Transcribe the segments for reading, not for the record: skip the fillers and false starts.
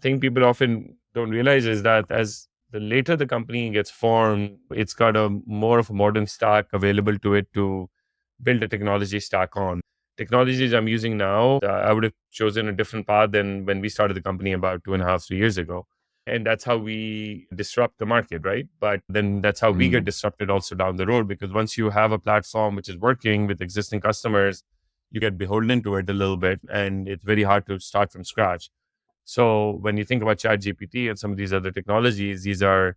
thing people often don't realize is that as the later the company gets formed, it's got a more of a modern stack available to it to build a technology stack on. Technologies I'm using now, I would have chosen a different path than when we started the company about 2.5, 3 years ago. And that's how we disrupt the market, right? But then that's how we get Mm. disrupted also down the road, because once you have a platform which is working with existing customers, you get beholden to it a little bit, and it's very hard to start from scratch. So when you think about ChatGPT and some of these other technologies, these are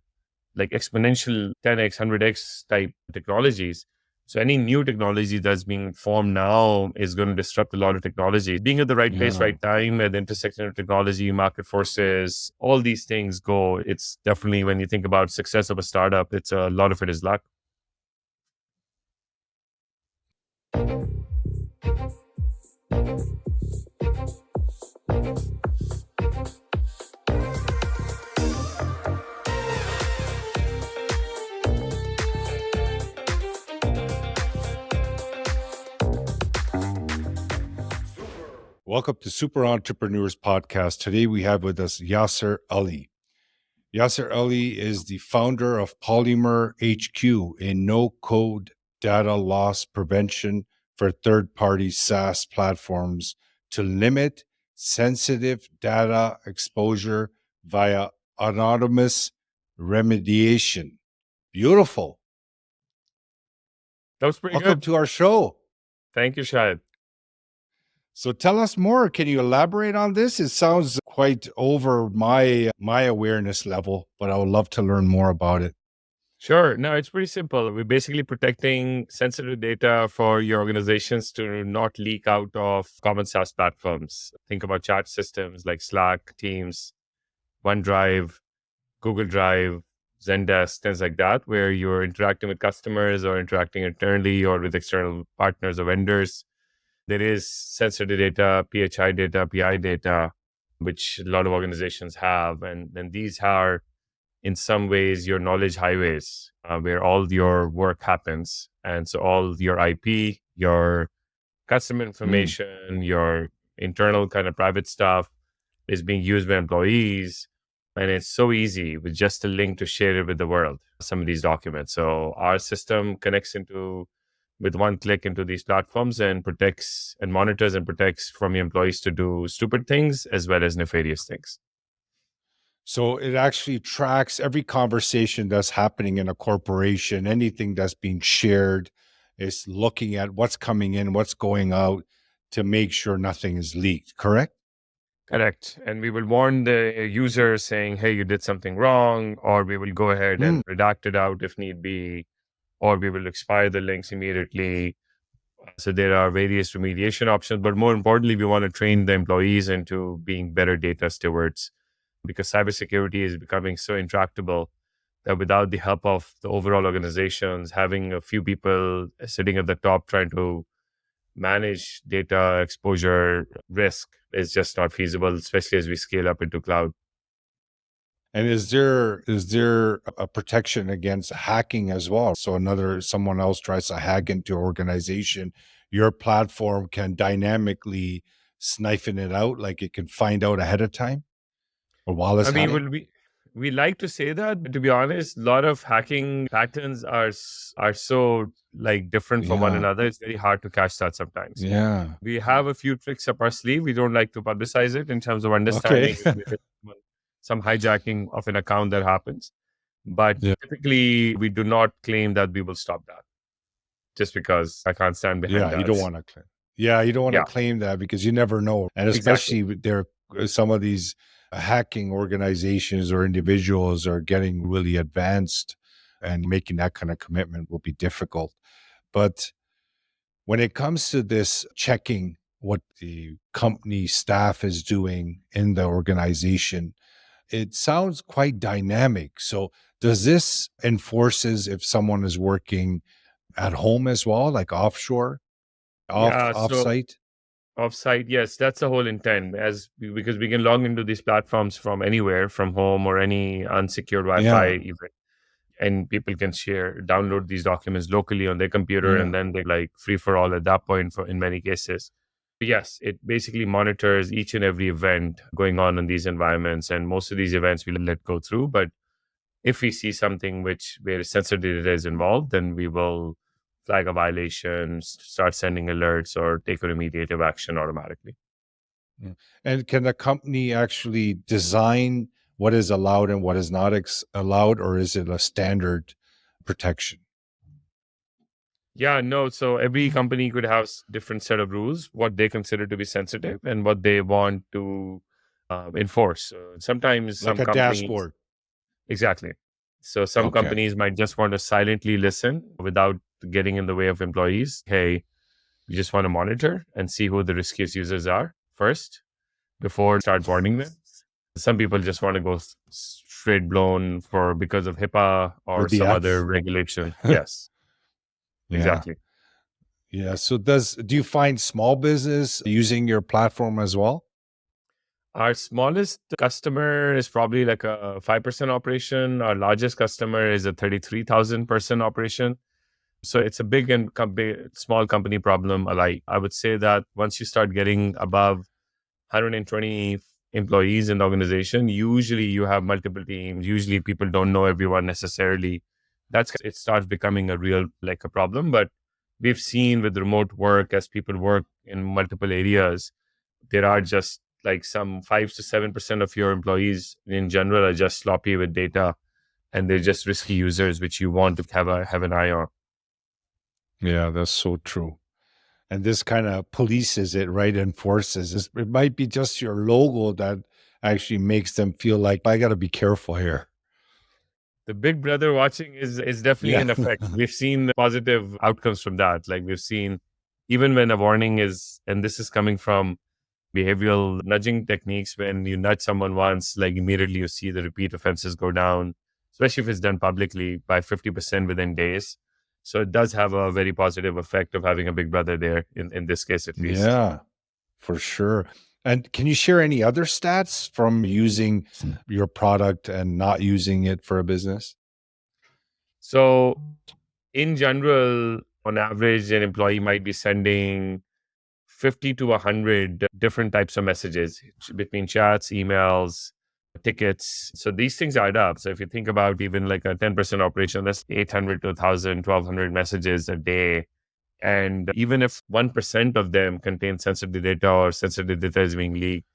like exponential 10x, 100x type technologies. So any new technology that's being formed now is going to disrupt a lot of technology. Being at the right place, Yeah. right time, at the intersection of technology, market forces, all these things go. It's definitely, when you think about success of a startup, it's a lot of it is luck. Welcome to Super Entrepreneurs Podcast. Today we have with us Yasir Ali. Yasir Ali is the founder of Polymer HQ, a no-code data loss prevention for third-party SaaS platforms to limit sensitive data exposure via anonymous remediation. Beautiful. That was pretty Welcome good. to our show. Thank you, Shahid. So tell us more. Can you elaborate on this? It sounds quite over my awareness level, but I would love to learn more about it. Sure. No, it's pretty simple. We're basically protecting sensitive data for your organizations to not leak out of common SaaS platforms. Think about chat systems like Slack, Teams, OneDrive, Google Drive, Zendesk, things like that, where you're interacting with customers or interacting internally or with external partners or vendors. There is sensitive data, PHI data, PI data, which a lot of organizations have. And then these are, in some ways, your knowledge highways, where all your work happens. And so all your IP, your customer Mm. information, your internal kind of private stuff is being used by employees. And it's so easy with just a link to share it with the world, some of these documents. So our system connects into with one click into these platforms and protects and monitors and protects from your employees to do stupid things as well as nefarious things. So it actually tracks every conversation that's happening in a corporation, anything that's being shared. It's looking at what's coming in, what's going out to make sure nothing is leaked, correct? Correct. And we will warn the user saying, hey, you did something wrong, or we will go ahead Mm. and redact it out if need be, or we will expire the links immediately. So there are various remediation options, but more importantly, we want to train the employees into being better data stewards, because cybersecurity is becoming so intractable that without the help of the overall organizations, having a few people sitting at the top trying to manage data exposure risk is just not feasible, especially as we scale up into cloud. And is there a protection against hacking as well? So someone else tries to hack into your organization, your platform can dynamically sniffing it out, like it can find out ahead of time or while I it's mean, happening. we like to say that, but to be honest, a lot of hacking patterns are so like different from one Yeah, another. It's very hard to catch that sometimes. yeah. We have a few tricks up our sleeve. We don't like to publicize it in terms of Okay. understanding if there's some hijacking of an account that happens. But Yeah, typically, we do not claim that we will stop that, just because I can't stand behind yeah. You that. don't want to claim. Yeah, you don't want to Yeah, claim that because you never know, and exactly. especially with some of these hacking organizations or individuals are getting really advanced, and making that kind of commitment will be difficult. But when it comes to this checking what the company staff is doing in the organization, it sounds quite dynamic. So does this enforces if someone is working at home as well, like offshore, Yeah. So offsite? offsite, yes, that's the whole intent. Because we can log into these platforms from anywhere, from home or any unsecured Wi-Fi, Yeah, even, and people can download these documents locally on their computer, and yeah. then they like free for all at that point for in many cases. Yes, it basically monitors each and every event going on in these environments. And most of these events we let go through. But if we see something where sensitive data is involved, then we will flag a violation, start sending alerts, or take a remediative action automatically. Yeah. And can the company actually design what is allowed and what is not allowed, or is it a standard protection? Yeah, no. So every company could have different set of rules, what they consider to be sensitive and what they want to enforce. So sometimes Like some a companies, dashboard. exactly. So some Okay. companies might just want to silently listen without getting in the way of employees. Hey, we just want to monitor and see who the riskiest users are first before start warning them. Some people just want to go straight blown for because of HIPAA For or the some other X. regulation. Yes, Yeah. exactly. Yeah. So do you find small business using your platform as well? Our smallest customer is probably like a 5% operation. Our largest customer is a 33,000 person operation. So it's a big and small company problem alike. I would say that once you start getting above 120 employees in the organization, usually you have multiple teams. Usually people don't know everyone necessarily. It starts becoming a real like a problem. But we've seen with remote work, as people work in multiple areas, there are just like some 5 to 7% of your employees in general are just sloppy with data, and they're just risky users, which you want to have an eye on. Yeah, that's so true. And this kind of polices it, right? Enforces it. Might be just your logo that actually makes them feel like I got to be careful here. The big brother watching is definitely Yeah. an effect. We've seen positive outcomes from that. Like we've seen even when a warning is, and this is coming from behavioral nudging techniques, when you nudge someone once, like immediately you see the repeat offenses go down, especially if it's done publicly by 50% within days. So it does have a very positive effect of having a big brother there, in this case at least. Yeah, for sure. And can you share any other stats from using your product and not using it for a business? So in general, on average, an employee might be sending 50 to 100 different types of messages between chats, emails, tickets. So these things add up. So if you think about even like a 10% operation, that's 800 to 1,000, 1,200 messages a day. And even if 1% of them contain sensitive data or sensitive data is being leaked,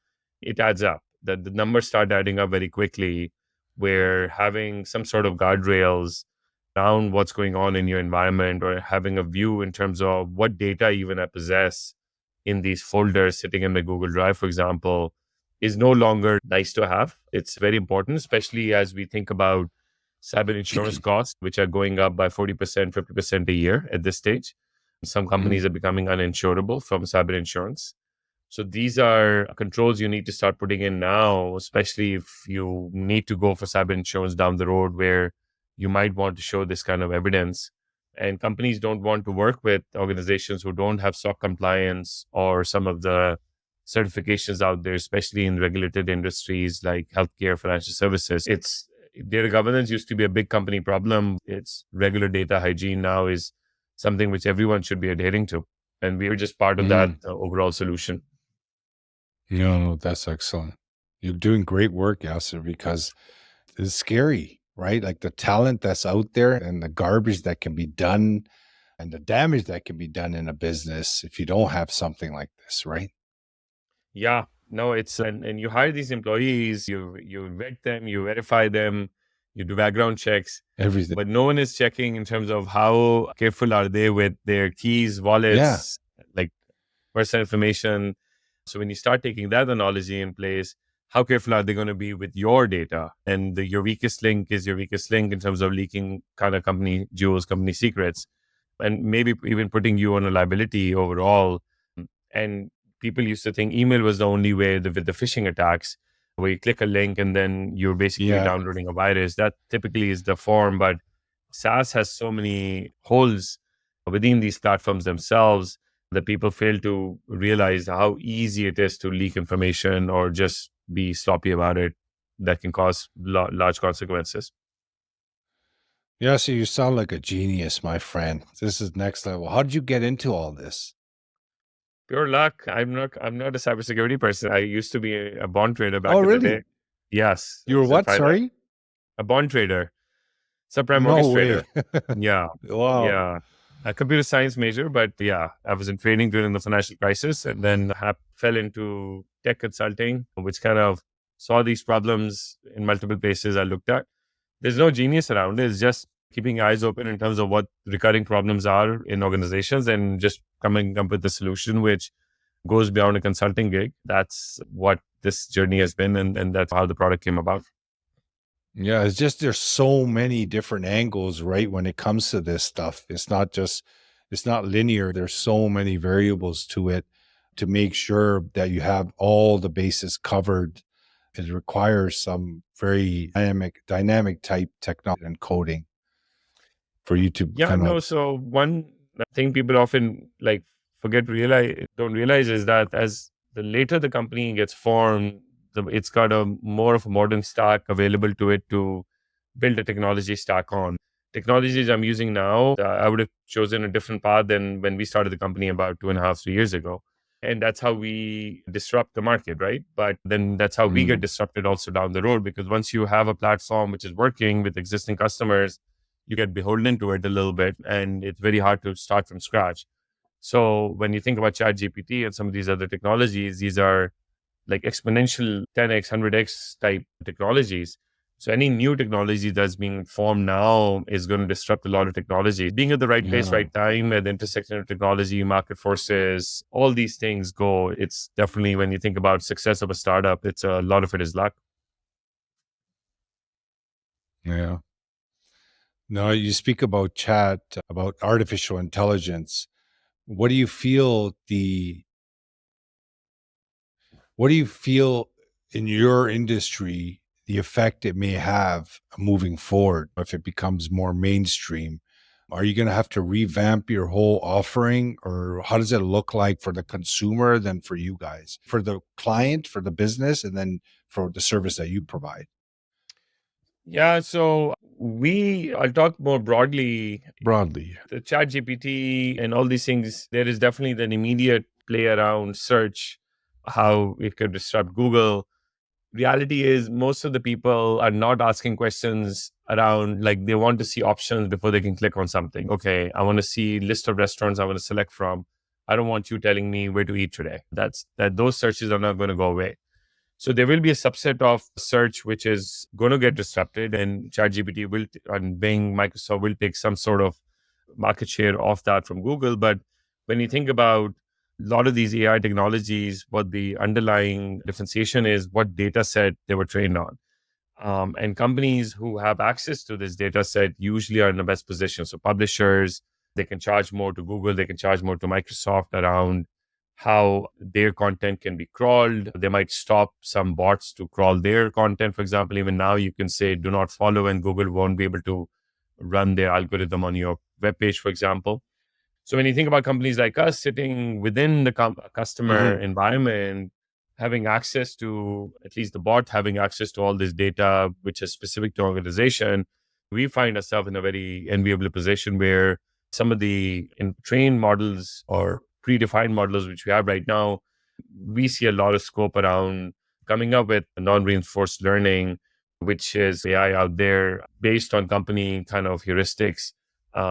it adds up. The numbers start adding up very quickly, where having some sort of guardrails around what's going on in your environment, or having a view in terms of what data even I possess in these folders sitting in my Google Drive, for example, is no longer nice to have. It's very important, especially as we think about cyber insurance costs, which are going up by 40%, 50% a year at this stage. Some companies Mhm. are becoming uninsurable from cyber insurance. So these are controls you need to start putting in now, especially if you need to go for cyber insurance down the road, where you might want to show this kind of evidence. And companies don't want to work with organizations who don't have SOC compliance or some of the certifications out there, especially in regulated industries like healthcare, financial services. It's Data governance used to be a big company problem. It's regular data hygiene now is something which everyone should be adhering to. And we are just part of that Mm. overall solution. No, that's excellent. You're doing great work, Yasser, because it's scary, right? Like the talent that's out there and the garbage that can be done and the damage that can be done in a business if you don't have something like this, right? Yeah, no, it's and you hire these employees, you vet them, you verify them, you do background checks, Everything. but no one is checking in terms of how careful are they with their keys, Yeah. wallets, like personal information. So when you start taking that analogy in place, how careful are they going to be with your data? And your weakest link is your weakest link in terms of leaking kind of company jewels, company secrets, and maybe even putting you on a liability overall. And people used to think email was the only way with the phishing attacks, where you click a link and then you're basically Yeah. downloading a virus. That typically is the form, but SaaS has so many holes within these platforms themselves that people fail to realize how easy it is to leak information or just be sloppy about it, that can cause large consequences. Yeah. So you sound like a genius, my friend. This is next level. How did you get into all this? Pure luck. I'm not a cybersecurity person. I used to be a bond trader Oh, back in the day. really? Yes. You were what? Sorry? A bond trader, subprime No mortgage trader. way. Yeah. Wow. Yeah. A computer science major, but yeah, I was in trading during the financial crisis and then fell into tech consulting, which kind of saw these problems in multiple places I looked at. There's no genius around it. It's just keeping eyes open in terms of what recurring problems are in organizations and just coming up with a solution which goes beyond a consulting gig. That's what this journey has been, and that's how the product came about. Yeah, it's just there's so many different angles, right? When it comes to this stuff, it's not linear. There's so many variables to it to make sure that you have all the bases covered. It requires some very dynamic type technology and coding for you to Yeah, kind of. no. So one thing people often don't realize is that as the later the company gets formed, it's got a more of a modern stack available to it to build a technology stack on. Technologies I'm using now, I would have chosen a different path than when we started the company about 2.5, 3 years ago. And that's how we disrupt the market, right? But then that's how we get Mm, disrupted also down the road, because once you have a platform which is working with existing customers, you get beholden to it a little bit, and it's very hard to start from scratch. So when you think about ChatGPT and some of these other technologies, these are like exponential 10x, 100x type technologies. So any new technology that's being formed now is going to disrupt a lot of technology. Being at the right place, yeah. right time, at the intersection of technology, market forces, all these things go. It's definitely, when you think about success of a startup, it's a lot of it is luck. Yeah. Now you speak about about artificial intelligence. What do you feel the What do you feel in your industry the effect it may have moving forward if it becomes more mainstream? Are you going to have to revamp your whole offering, or how does it look like for the consumer, then for you guys, for the client, for the business, and then for the service that you provide? Yeah, so I'll talk more broadly. Broadly. The chat GPT and all these things, there is definitely an immediate play around search, how it could disrupt Google. Reality is most of the people are not asking questions around, like, they want to see options before they can click on something. Okay, I want to see list of restaurants I want to select from. I don't want you telling me where to eat today. Those searches are not going to go away. So there will be a subset of search which is going to get disrupted, and ChatGPT and Bing, Microsoft will take some sort of market share of that from Google. But when you think about a lot of these AI technologies, what the underlying differentiation is, what data set they were trained on. And companies who have access to this data set usually are in the best position. So publishers, they can charge more to Google, they can charge more to Microsoft around how their content can be crawled. They might stop some bots to crawl their content. For example, even now you can say do not follow, and Google won't be able to run their algorithm on your web page, for example. So when you think about companies like us sitting within the customer Hmm. environment, having access to, at least the bot having access to all this data, which is specific to organization, we find ourselves in a very enviable position where some of the trained models or predefined models which we have right now, we see a lot of scope around coming up with non-reinforced learning, which is AI out there based on company kind of heuristics,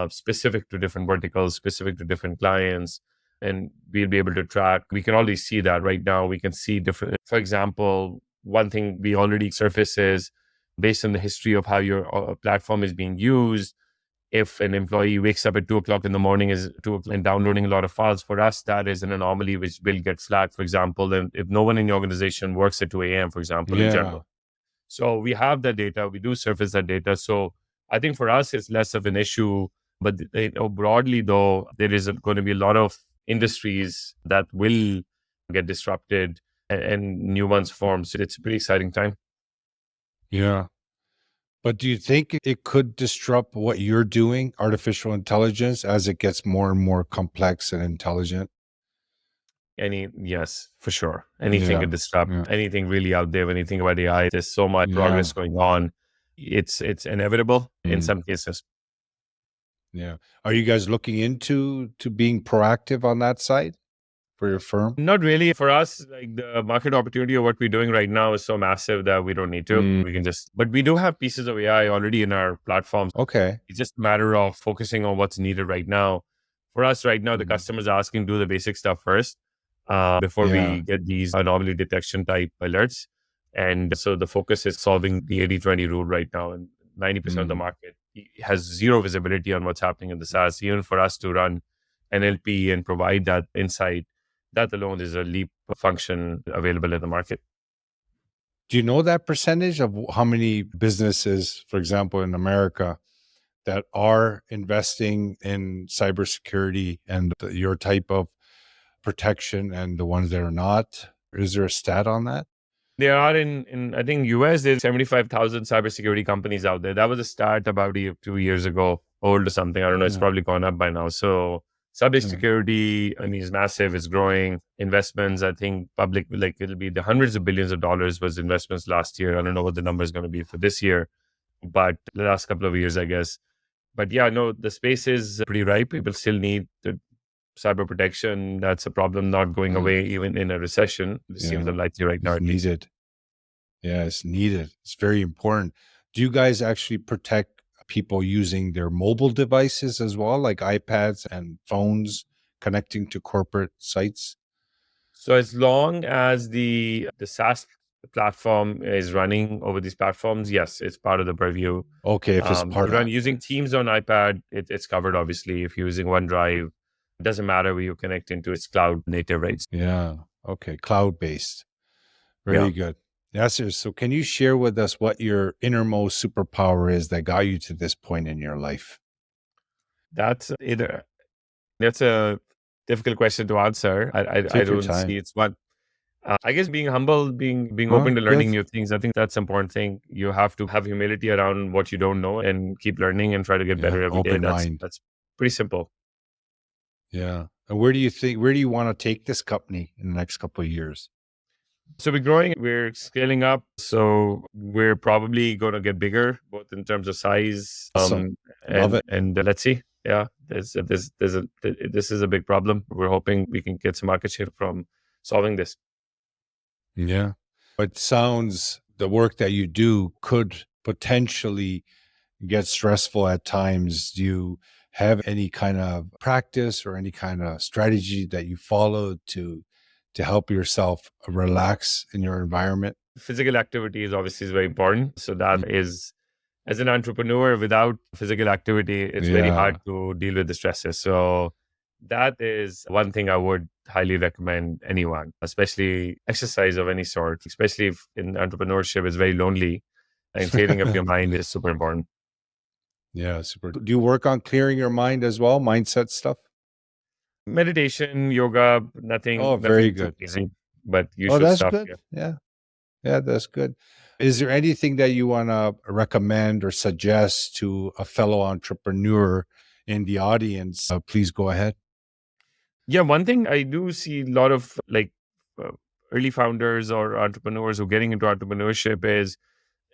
specific to different verticals, specific to different clients. And we'll be able to track. We can already see that right now. We can see different, for example, one thing we already surface is based on the history of how your platform is being used. If an employee wakes up at 2 o'clock in the morning is and downloading a lot of files, for us, that is an anomaly which will get flagged, for example. And if no one in the organization works at 2 a.m., for example, in Yeah. general. So we have that data, we do surface that data. So I think for us, it's less of an issue. But broadly, though, there is going to be a lot of industries that will get disrupted and new ones form. So it's a pretty exciting time. Yeah. But do you think it could disrupt what you're doing, artificial intelligence, as it gets more and more complex and intelligent? Yes, for sure. Anything Yeah. could disrupt Yeah. anything really out there. When you think about AI, there's so much Yeah. progress going on. It's inevitable in Mm, some cases. yeah. Are you guys looking into being proactive on that side? for your firm? Not really. For us, like the market opportunity of what we're doing right now is so massive that we don't need to. We can just, but we do have pieces of AI already in our platforms. Okay. It's just a matter of focusing on what's needed right now. For us right now, the Mhm. customers are asking do the basic stuff first before Yeah. we get these anomaly detection type alerts. And so the focus is solving the 80/20 rule right now. And 90% of the Mm. market has zero visibility on what's happening in the SaaS. Even for us to run NLP and provide that insight, that alone is a leap function available in the market. Do you know that percentage of how many businesses, for example, in America, that are investing in cybersecurity and your type of protection and the ones that are not? Is there a stat on that? There are in I think US, there's 75,000 cybersecurity companies out there. That was a start about 2 years ago, old or something. I don't know. It's Yeah. probably gone up by now. So Yeah. cybersecurity, I mean, is massive. It's growing. Investments, I think public, like it'll be the hundreds of billions of dollars was investments last year. I don't know what the number is going to be for this year, but the last couple of years, I guess. But yeah, no, the space is pretty ripe. People still need the cyber protection. That's a problem not going Mm. away even in a recession. It seems Yeah. unlikely right now, It's at least. needed. Yeah, it's needed. It's very important. Do you guys actually protect people using their mobile devices as well, like iPads and phones connecting to corporate sites? So as long as the SaaS platform is running over these platforms, yes, it's part of the purview. Okay, if it's If part you of run that. using Teams on iPad, it's covered. Obviously, if you're using OneDrive, it doesn't matter where you connect into. It's cloud native, right? Yeah. Okay. Cloud based. Yeah, Very good. Yasir, so can you share with us what your innermost superpower is that got you to this point in your life? that's it. That's a difficult question to answer. I Take your don't see time. it's one. I guess being humble, being Huh? open to learning Good. new things. I think that's an important thing. You have to have humility around what you don't know and keep learning and try to get Yeah. better every day. Open That's mind. that's pretty simple. Yeah. And where do you want to take this company in the next couple of years? So we're growing, we're scaling up. So we're probably going to get bigger, both in terms of size, Awesome. Love it. and let's see. Yeah, this is a big problem. We're hoping we can get some market share from solving this. Yeah. But sounds the work that you do could potentially get stressful at times. Do you have any kind of practice or any kind of strategy that you follow to help yourself relax in your environment? Physical activity is obviously very important. So Mm. that is, as an entrepreneur, without physical activity, it's very hard Yeah. to deal with the stresses. So that is one thing I would highly recommend anyone, especially exercise of any sort, especially if in entrepreneurship is very lonely and clearing up your mind is super important. Yeah, super. Do you work on clearing your mind as well? Mindset stuff? Meditation, yoga, Oh, very nothing too good. easy, but Oh, usual that's stuff. good. Yeah. Yeah. Yeah, that's good. Is there anything that you want to recommend or suggest to a fellow entrepreneur in the audience? Please go ahead. Yeah, one thing I do see a lot of like uh, early founders or entrepreneurs who are getting into entrepreneurship is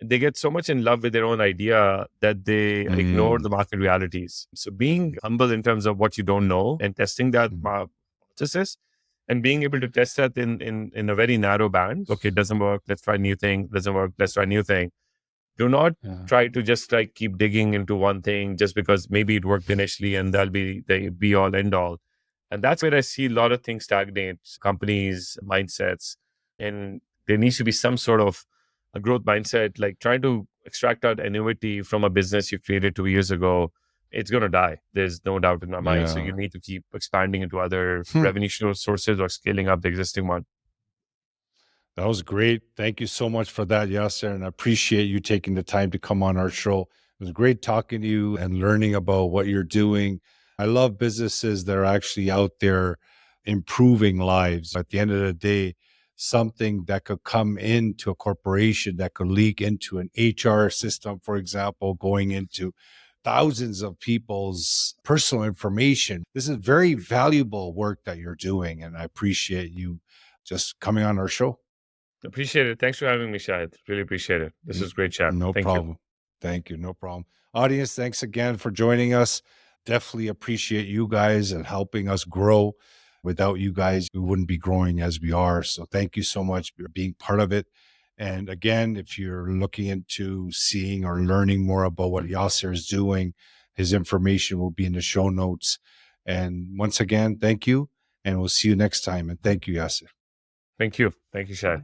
they get so much in love with their own idea that they ignore Mm, the market realities. So being humble in terms of what you don't know and testing that mm, hypothesis and being able to test that in a very narrow band. Okay, it doesn't work. Let's try a new thing. Doesn't work. Let's try a new thing. Do not yeah. try to just like keep digging into one thing just because maybe it worked initially and that'll be the be all end all. And that's where I see a lot of things stagnate, companies, mindsets, and there needs to be some sort of a growth mindset, like trying to extract out annuity from a business you created 2 years ago. It's going to die. There's no doubt in my mind. So you Yeah. need to keep expanding into other Hmm. revenue sources or scaling up the existing one. That was great. Thank you so much for that, Yasser. And I appreciate you taking the time to come on our show. It was great talking to you and learning about what you're doing. I love businesses that are actually out there improving lives. At the end of the day, something that could come into a corporation that could leak into an HR system, for example, going into thousands of people's personal information. This is very valuable work that you're doing. And I appreciate you just coming on our show. Appreciate it. Thanks for having me, Shahid. Really appreciate it. This N- is great chat. No Thank you. problem. Thank you. No problem. Audience, thanks again for joining us. Definitely appreciate you guys and helping us grow. Without you guys, we wouldn't be growing as we are. So thank you so much for being part of it. And again, if you're looking into seeing or learning more about what Yasir is doing, his information will be in the show notes. And once again, thank you. And we'll see you next time. And thank you, Yasir. Thank you. Thank you, Shad.